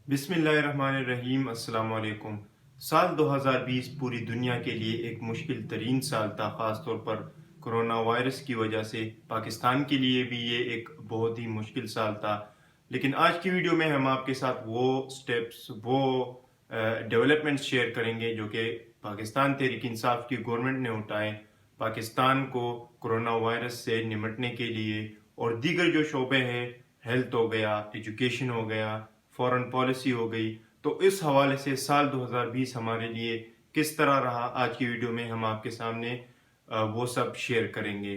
بسم اللہ الرحمن الرحیم۔ السلام علیکم۔ سال 2020 پوری دنیا کے لیے ایک مشکل ترین سال تھا، خاص طور پر کرونا وائرس کی وجہ سے پاکستان کے لیے بھی یہ ایک بہت ہی مشکل سال تھا۔ لیکن آج کی ویڈیو میں ہم آپ کے ساتھ وہ سٹیپس، وہ ڈیولپمنٹس شیئر کریں گے جو کہ پاکستان تحریک انصاف کی گورنمنٹ نے اٹھائے پاکستان کو کرونا وائرس سے نمٹنے کے لیے، اور دیگر جو شعبے ہیں، ہیلتھ ہو گیا، ایجوکیشن ہو گیا، فورن پالیسی ہو گئی، تو اس حوالے سے سال 2020 ہمارے لیے کس طرح رہا، آج کی ویڈیو میں ہم آپ کے سامنے وہ سب شیئر کریں گے۔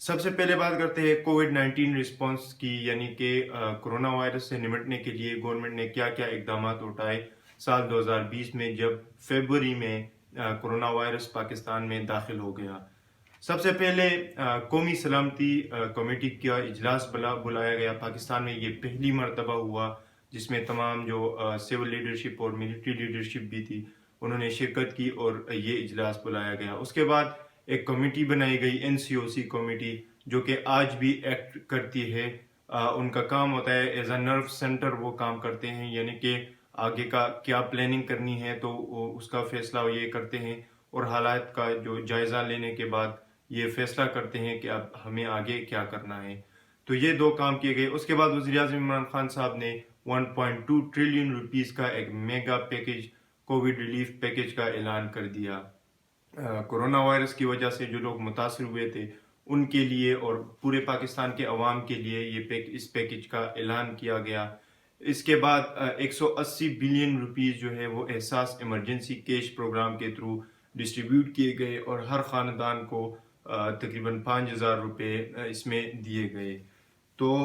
سب سے پہلے بات کرتے ہیں کووڈ-19 رسپانس کی، یعنی کہ کرونا وائرس سے نمٹنے کے لیے گورنمنٹ نے کیا کیا اقدامات اٹھائے سال 2020 میں، جب فیبروری میں کرونا وائرس پاکستان میں داخل ہو گیا۔ سب سے پہلے قومی سلامتی کمیٹی کا اجلاس بلایا گیا پاکستان میں۔ یہ پہلی مرتبہ ہوا جس میں تمام جو سول لیڈرشپ اور ملٹری لیڈرشپ بھی تھی، انہوں نے شرکت کی اور یہ اجلاس بلایا گیا۔ اس کے بعد ایک کمیٹی بنائی گئی، NCOC کمیٹی، جو کہ آج بھی ایکٹ کرتی ہے۔ ان کا کام ہوتا ہے ایز اے نرو سینٹر، وہ کام کرتے ہیں، یعنی کہ آگے کا کیا پلاننگ کرنی ہے تو اس کا فیصلہ یہ کرتے ہیں، اور حالات کا جو جائزہ لینے کے بعد یہ فیصلہ کرتے ہیں کہ اب ہمیں آگے کیا کرنا ہے۔ تو یہ دو کام کیے گئے۔ اس کے بعد وزیر اعظم عمران خان صاحب نے 1.2 ٹریلین روپیز کا ایک mega package, Covid relief package کا اعلان کر دیا۔ کرونا وائرس کی وجہ سے جو لوگ متاثر ہوئے تھے ان کے لیے اور پورے پاکستان کے عوام کے لیے اس پیکج کا اعلان کیا گیا۔ اس کے بعد 180 بلین روپیز جو ہے وہ احساس ایمرجنسی کیش پروگرام کے تھرو ڈسٹریبیوٹ کیے گئے، اور ہر خاندان کو تقریباً 5,000 روپے اس میں دیے گئے۔ تو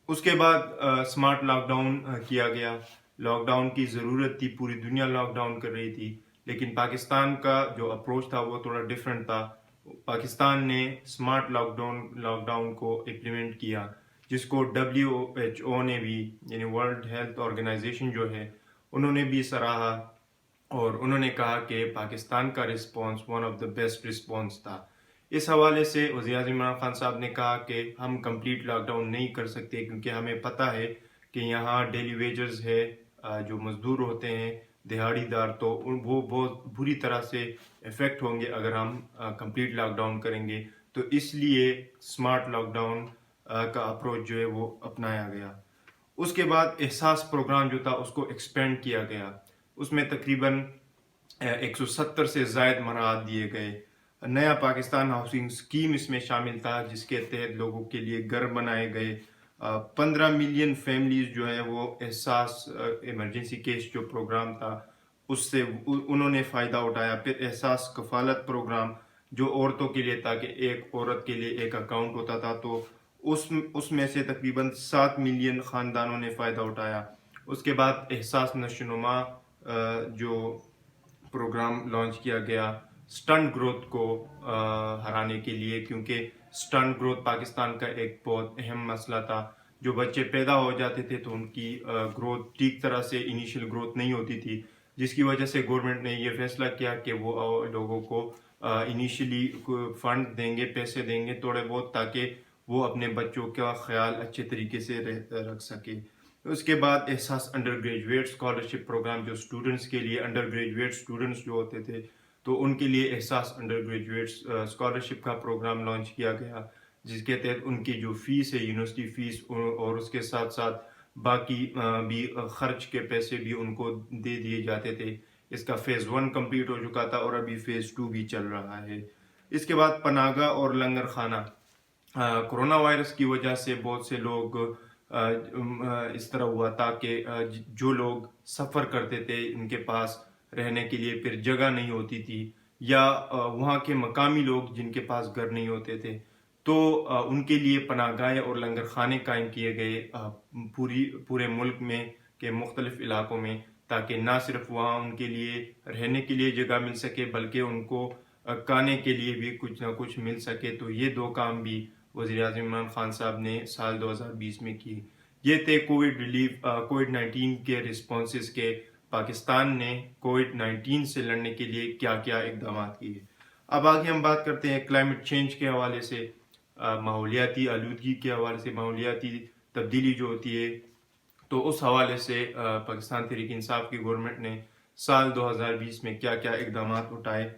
اس کے بعد سمارٹ لاک ڈاؤن کیا گیا۔ لاک ڈاؤن کی ضرورت تھی، پوری دنیا لاک ڈاؤن کر رہی تھی، لیکن پاکستان کا جو اپروچ تھا وہ تھوڑا ڈیفرنٹ تھا۔ پاکستان نے سمارٹ لاک ڈاؤن کو امپلیمنٹ کیا، جس کو WHO نے بھی، یعنی ورلڈ ہیلتھ آرگنائزیشن جو ہے، انہوں نے بھی سراہا، اور انہوں نے کہا کہ پاکستان کا response one of the best response تھا۔ اس حوالے سے وزیر اعظم عمران خان صاحب نے کہا کہ ہم کمپلیٹ لاک ڈاؤن نہیں کر سکتے، کیونکہ ہمیں پتہ ہے کہ یہاں ڈیلی ویجرز ہے، جو مزدور ہوتے ہیں، دہاڑی دار، تو وہ بہت بری طرح سے افیکٹ ہوں گے اگر ہم کمپلیٹ لاک ڈاؤن کریں گے۔ تو اس لیے سمارٹ لاک ڈاؤن کا اپروچ جو ہے وہ اپنایا گیا۔ اس کے بعد احساس پروگرام جو تھا اس کو ایکسپینڈ کیا گیا۔ اس میں تقریباً 170 سے زائد مراحت دیے گئے۔ نیا پاکستان ہاؤسنگ اسکیم اس میں شامل تھا، جس کے تحت لوگوں کے لیے گھر بنائے گئے۔ 15 ملین فیملیز جو ہے وہ احساس ایمرجنسی کیش جو پروگرام تھا اس سے انہوں نے فائدہ اٹھایا۔ پھر احساس کفالت پروگرام جو عورتوں کے لیے تھا، کہ ایک عورت کے لیے ایک اکاؤنٹ ہوتا تھا، تو اس میں سے تقریباً 7 ملین خاندانوں نے فائدہ اٹھایا۔ اس کے بعد احساس نشوونما جو پروگرام لانچ کیا گیا سٹنٹ گروتھ کو ہرانے کے لیے، کیونکہ سٹنٹ گروتھ پاکستان کا ایک بہت اہم مسئلہ تھا۔ جو بچے پیدا ہو جاتے تھے تو ان کی گروتھ ٹھیک طرح سے انیشیل گروتھ نہیں ہوتی تھی، جس کی وجہ سے گورنمنٹ نے یہ فیصلہ کیا کہ وہ لوگوں کو انیشیلی فنڈ دیں گے، پیسے دیں گے تھوڑے بہت، تاکہ وہ اپنے بچوں کا خیال اچھے طریقے سے رکھ سکے۔ اس کے بعد احساس انڈر گریجویٹ اسکالرشپ پروگرام، جو اسٹوڈنٹس کے لیے، انڈر گریجویٹ اسٹوڈنٹس جو ہوتے تھے تو ان کے لیے احساس انڈر گریجویٹ اسکالرشپ کا پروگرام لانچ کیا گیا، جس کے تحت ان کی جو فیس ہے، یونیورسٹی فیس، اور اس کے ساتھ ساتھ باقی بھی خرچ کے پیسے بھی ان کو دے دیے جاتے تھے۔ اس کا فیز 1 کمپلیٹ ہو چکا تھا اور ابھی فیز 2 بھی چل رہا ہے۔ اس کے بعد پناہ گاہ اور لنگر خانہ، کرونا وائرس کی وجہ سے بہت سے لوگ اس طرح ہوا تھا کہ جو لوگ سفر کرتے تھے ان کے پاس رہنے کے لیے پھر جگہ نہیں ہوتی تھی، یا وہاں کے مقامی لوگ جن کے پاس گھر نہیں ہوتے تھے، تو ان کے لیے پناہ گاہیں اور لنگر خانے قائم کیے گئے پورے ملک میں کے مختلف علاقوں میں، تاکہ نہ صرف وہاں ان کے لیے رہنے کے لیے جگہ مل سکے بلکہ ان کو کھانے کے لیے بھی کچھ نہ کچھ مل سکے۔ تو یہ دو کام بھی وزیر اعظم عمران خان صاحب نے سال 2020 میں کی۔ یہ تھے کووڈ-19 کے رسپانسز کے پاکستان نے کووڈ-19 سے لڑنے کے لیے کیا کیا اقدامات کیے۔ اب آگے ہم بات کرتے ہیں کلائمیٹ چینج کے حوالے سے، ماحولیاتی آلودگی کے حوالے سے، ماحولیاتی تبدیلی جو ہوتی ہے، تو اس حوالے سے پاکستان تحریک انصاف کی گورنمنٹ نے سال 2020 میں کیا کیا اقدامات اٹھائے.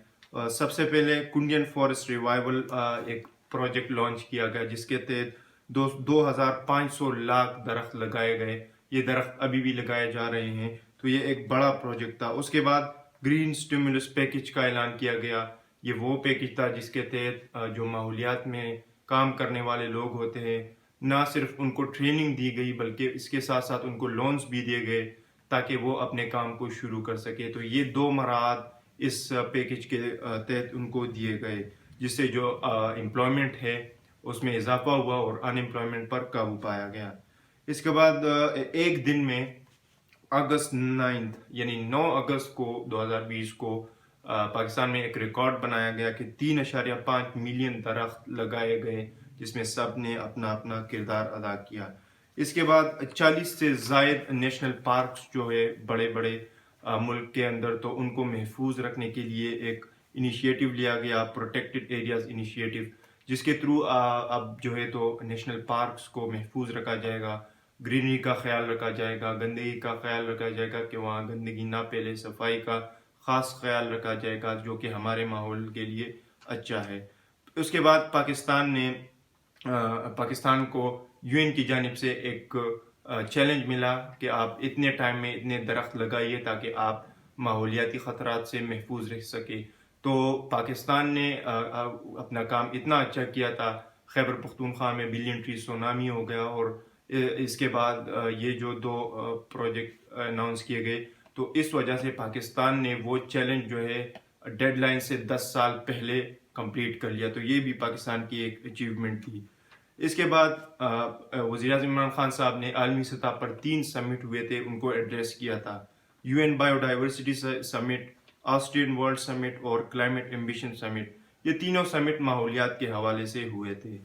سب سے پہلے کنڈین فارسٹ ریوائول ایک پروجیکٹ لانچ کیا گیا جس کے تحت 2500 لاکھ درخت لگائے گئے. یہ درخت ابھی بھی لگائے جا رہے ہیں. تو یہ ایک بڑا پروجیکٹ تھا. اس کے بعد گرین سٹیمولس پیکج کا اعلان کیا گیا. یہ وہ پیکج تھا جس کے تحت جو ماحولیات میں کام کرنے والے لوگ ہوتے ہیں نہ صرف ان کو ٹریننگ دی گئی بلکہ اس کے ساتھ ساتھ ان کو لونز بھی دیے گئے تاکہ وہ اپنے کام کو شروع کر سکے. تو یہ 2 مراحل اس پیکج کے تحت ان کو دیے گئے جس سے جو امپلائمنٹ ہے اس میں اضافہ ہوا اور ان امپلائمنٹ پر قابو پایا گیا. اس کے بعد ایک دن میں اگست 9 یعنی 9 اگست کو 2020 کو پاکستان میں ایک ریکارڈ بنایا گیا کہ 3.5 ملین درخت لگائے گئے جس میں سب نے اپنا اپنا کردار ادا کیا. اس کے بعد 40 سے زائد نیشنل پارکس جو ہے بڑے بڑے ملک کے اندر تو ان کو محفوظ رکھنے کے لیے ایک انیشیٹو لیا گیا پروٹیکٹڈ ایریاز انیشیٹو جس کے تھرو اب جو ہے تو نیشنل پارکس کو محفوظ رکھا جائے گا. گرینری کا خیال رکھا جائے گا, گندگی کا خیال رکھا جائے گا کہ وہاں گندگی نہ پھیلے, صفائی کا خاص خیال رکھا جائے گا جو کہ ہمارے ماحول کے لیے اچھا ہے. اس کے بعد پاکستان کو یو این کی جانب سے ایک چیلنج ملا کہ آپ اتنے ٹائم میں اتنے درخت لگائیے تاکہ آپ ماحولیاتی خطرات سے محفوظ رہ سکے. تو پاکستان نے اپنا کام اتنا اچھا کیا تھا. خیبر پختونخوا میں بلین ٹری سونامی ہو گیا اور اس کے بعد یہ جو 2 پروجیکٹ اناؤنس کیے گئے تو اس وجہ سے پاکستان نے وہ چیلنج جو ہے ڈیڈ لائن سے 10 سال پہلے کمپلیٹ کر لیا. تو یہ بھی پاکستان کی ایک اچیومنٹ تھی. اس کے بعد وزیر اعظم عمران خان صاحب نے عالمی سطح پر 3 سمٹ ہوئے تھے ان کو ایڈریس کیا تھا. U N biodiversity summit, Australian world summit اور کلائمیٹ ایمبیشن سمٹ. یہ تینوں سمٹ ماحولیات کے حوالے سے ہوئے تھے.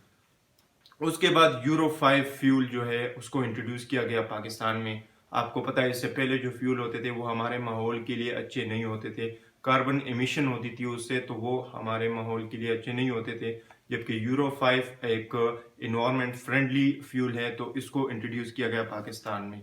اس کے بعد یورو 5 فیول جو ہے اس کو انٹروڈیوس کیا گیا پاکستان میں. آپ کو پتہ ہے اس سے پہلے جو فیول ہوتے تھے وہ ہمارے ماحول کے لیے اچھے نہیں ہوتے تھے. کاربن ایمیشن ہوتی تھی اس سے تو وہ ہمارے ماحول کے لیے اچھے نہیں ہوتے تھے. جبکہ یورو 5 ایک انوائرمنٹ فرینڈلی فیول ہے تو اس کو انٹروڈیوس کیا گیا پاکستان میں.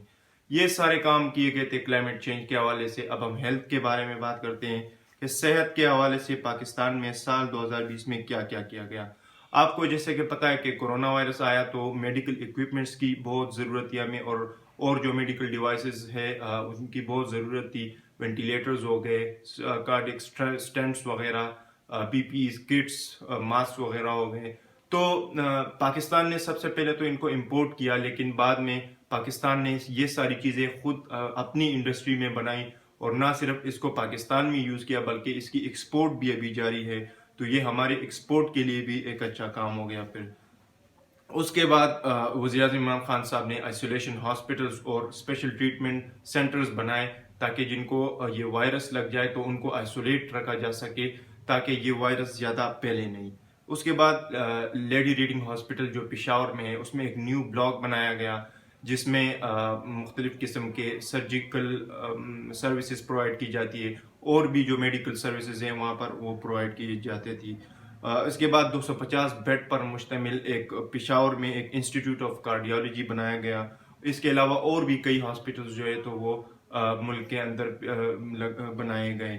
یہ سارے کام کیے گئے تھے کلائمیٹ چینج کے حوالے سے. اب ہم ہیلتھ کے بارے میں بات کرتے ہیں کہ صحت کے حوالے سے پاکستان میں سال 2020 میں کیا کیا کیا گیا. آپ کو جیسے کہ پتہ ہے کہ کورونا وائرس آیا تو میڈیکل اکوپمنٹس کی بہت ضرورت تھی ہمیں اور جو میڈیکل ڈیوائسز ہے ان کی بہت ضرورت تھی. وینٹیلیٹرز ہو گئے, کارڈک سٹینٹس وغیرہ, پی پی کٹس, ماسک وغیرہ ہو گئے. تو پاکستان نے سب سے پہلے تو ان کو امپورٹ کیا لیکن بعد میں پاکستان نے یہ ساری چیزیں خود اپنی انڈسٹری میں بنائی اور نہ صرف اس کو پاکستان میں یوز کیا بلکہ اس کی ایکسپورٹ بھی ابھی جاری ہے. تو یہ ہمارے ایکسپورٹ کے لیے بھی ایک اچھا کام ہو گیا. پھر اس کے بعد وزیر اعظم عمران خان صاحب نے آئسولیشن ہاسپٹلز اور اسپیشل ٹریٹمنٹ سینٹرز بنائے تاکہ جن کو یہ وائرس لگ جائے تو ان کو آئسولیٹ رکھا جا سکے تاکہ یہ وائرس زیادہ پھیلے نہیں. اس کے بعد لیڈی ریڈنگ ہاسپٹل جو پشاور میں ہے اس میں ایک نیو بلاک بنایا گیا جس میں مختلف قسم کے سرجیکل سروسز پرووائڈ کی جاتی ہے اور بھی جو میڈیکل سروسز ہیں وہاں پر وہ پرووائڈ کی جاتی تھی. اس کے بعد 250 بیڈ پر مشتمل ایک پشاور میں ایک انسٹیٹیوٹ آف کارڈیالوجی بنایا گیا. اس کے علاوہ اور بھی کئی ہاسپٹلز جو ہے تو وہ ملک کے اندر بنائے گئے.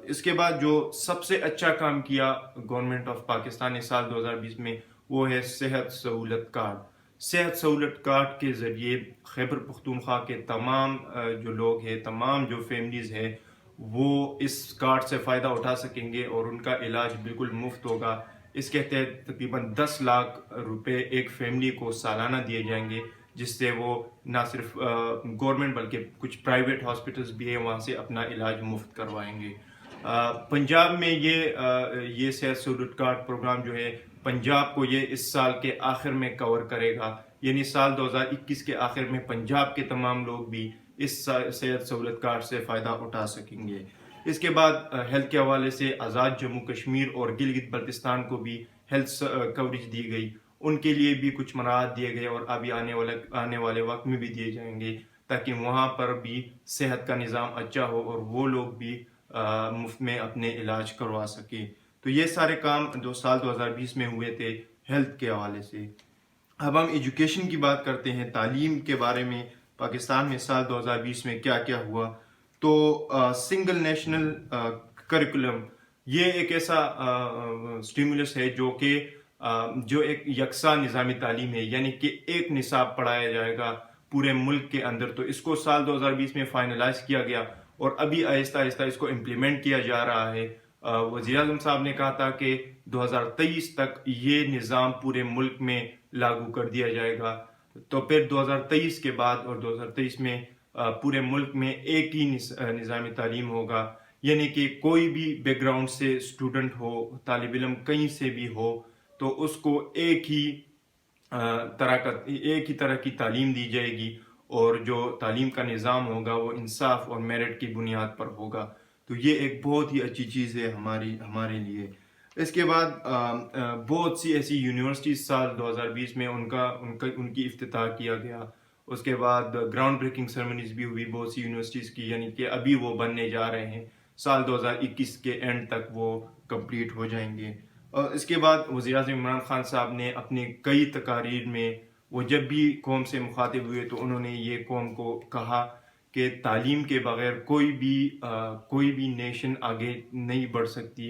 اس کے بعد جو سب سے اچھا کام کیا گورنمنٹ آف پاکستان نے سال 2020 میں وہ ہے صحت سہولت کارڈ. صحت سہولت کارڈ کے ذریعے خیبر پختونخوا کے تمام جو لوگ ہیں, تمام جو فیملیز ہیں وہ اس کارڈ سے فائدہ اٹھا سکیں گے اور ان کا علاج بالکل مفت ہوگا. اس کے تحت تقریباً 10 لاکھ روپے ایک فیملی کو سالانہ دیے جائیں گے جس سے وہ نہ صرف گورنمنٹ بلکہ کچھ پرائیویٹ ہاسپٹلز بھی ہیں وہاں سے اپنا علاج مفت کروائیں گے. پنجاب میں یہ صحت سہولت کارڈ پروگرام جو ہے پنجاب کو یہ اس سال کے آخر میں کور کرے گا. یعنی سال 2021 کے آخر میں پنجاب کے تمام لوگ بھی اس صحت سہولت کارڈ سے فائدہ اٹھا سکیں گے. اس کے بعد ہیلتھ کے حوالے سے آزاد جموں کشمیر اور گلگت بلتستان کو بھی ہیلتھ کوریج دی گئی. ان کے لیے بھی کچھ مراحت دیے گئے اور ابھی آنے والے وقت میں بھی دیے جائیں گے تاکہ وہاں پر بھی صحت کا نظام اچھا ہو اور وہ لوگ بھی مفت میں اپنے علاج کروا سکیں. تو یہ سارے کام جو سال 2020 میں ہوئے تھے ہیلتھ کے حوالے سے. اب ہم ایجوکیشن کی بات کرتے ہیں, تعلیم کے بارے میں. پاکستان میں سال 2020 میں کیا کیا ہوا، تو سنگل نیشنل کریکولم یہ ایک ایسا سٹیمولس ہے جو ایک یکساں نظام تعلیم ہے، یعنی کہ ایک نصاب پڑھایا جائے گا پورے ملک کے اندر. تو اس کو سال 2020 میں فائنلائز کیا گیا اور ابھی آہستہ آہستہ اس کو امپلیمنٹ کیا جا رہا ہے. وزیر اعظم صاحب نے کہا تھا کہ 2023 تک یہ نظام پورے ملک میں لاگو کر دیا جائے گا. تو پھر 2023 کے بعد اور 2023 میں پورے ملک میں ایک ہی نظام تعلیم ہوگا، یعنی کہ کوئی بھی بیک گراؤنڈ سے اسٹوڈنٹ ہو، طالب علم کہیں سے بھی ہو، تو اس کو ایک ہی طرح کی تعلیم دی جائے گی، اور جو تعلیم کا نظام ہوگا وہ انصاف اور میرٹ کی بنیاد پر ہوگا. تو یہ ایک بہت ہی اچھی چیز ہے ہمارے لیے. اس کے بعد بہت سی ایسی یونیورسٹیز سال 2020 میں ان کی افتتاح کیا گیا. اس کے بعد گراؤنڈ بریکنگ سرمنیز بھی ہوئی بہت سی یونیورسٹیز کی، یعنی کہ ابھی وہ بننے جا رہے ہیں، سال 2021 کے اینڈ تک وہ کمپلیٹ ہو جائیں گے. اور اس کے بعد وزیر اعظم عمران خان صاحب نے اپنے کئی تقاریر میں وہ جب بھی قوم سے مخاطب ہوئے تو انہوں نے یہ قوم کو کہا کہ تعلیم کے بغیر کوئی بھی نیشن آگے نہیں بڑھ سکتی،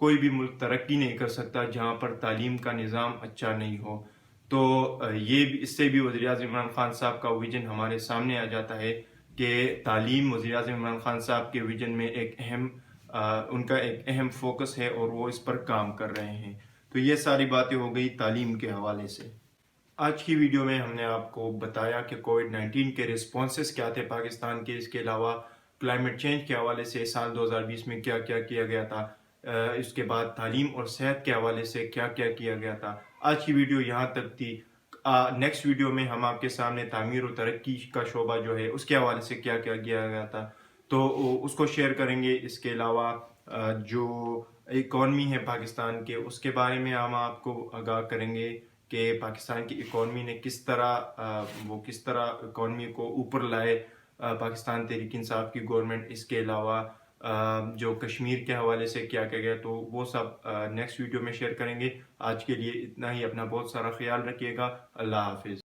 کوئی بھی ملک ترقی نہیں کر سکتا جہاں پر تعلیم کا نظام اچھا نہیں ہو. تو اس سے بھی وزیر اعظم عمران خان صاحب کا ویژن ہمارے سامنے آ جاتا ہے کہ تعلیم وزیر اعظم عمران خان صاحب کے ویژن میں ان کا ایک اہم فوکس ہے اور وہ اس پر کام کر رہے ہیں. تو یہ ساری باتیں ہو گئی تعلیم کے حوالے سے. آج کی ویڈیو میں ہم نے آپ کو بتایا کہ کووڈ-19 کے ریسپانسز کیا تھے پاکستان کے، اس کے علاوہ کلائمیٹ چینج کے حوالے سے سال 2020 میں کیا کیا کیا گیا تھا، اس کے بعد تعلیم اور صحت کے حوالے سے کیا کیا کیا گیا تھا. آج کی ویڈیو یہاں تک تھی. نیکسٹ ویڈیو میں ہم آپ کے سامنے تعمیر و ترقی کا شعبہ جو ہے اس کے حوالے سے کیا کیا کیا گیا تھا تو اس کو شیئر کریں گے. اس کے علاوہ جو اکانومی ہے پاکستان کے، اس کے بارے میں ہم آپ کو آگاہ کریں گے کہ پاکستان کی اکانومی نے کس طرح اکانومی کو اوپر لائے پاکستان تحریک انصاف کی گورنمنٹ. اس کے علاوہ جو کشمیر کے حوالے سے کیا کیا گیا تو وہ سب نیکسٹ ویڈیو میں شیئر کریں گے. آج کے لیے اتنا ہی. اپنا بہت سارا خیال رکھیے گا. اللہ حافظ.